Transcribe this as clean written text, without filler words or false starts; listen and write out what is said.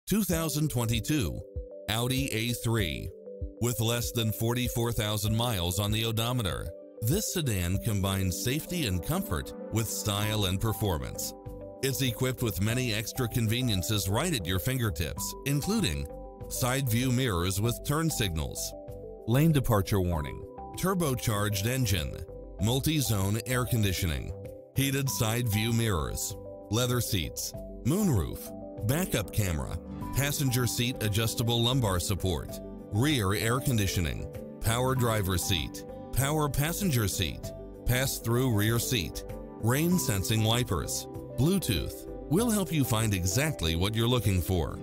2022 Audi A3. With less than 44,000 miles on the odometer, this sedan combines safety and comfort with style and performance. It's equipped with many extra conveniences right at your fingertips, including side view mirrors with turn signals, lane departure warning, turbocharged engine, multi-zone air conditioning, heated side view mirrors, leather seats, moonroof, backup camera, passenger seat adjustable lumbar support, rear air conditioning, power driver seat, power passenger seat, pass-through rear seat, rain sensing wipers, Bluetooth. We'll help you find exactly what you're looking for.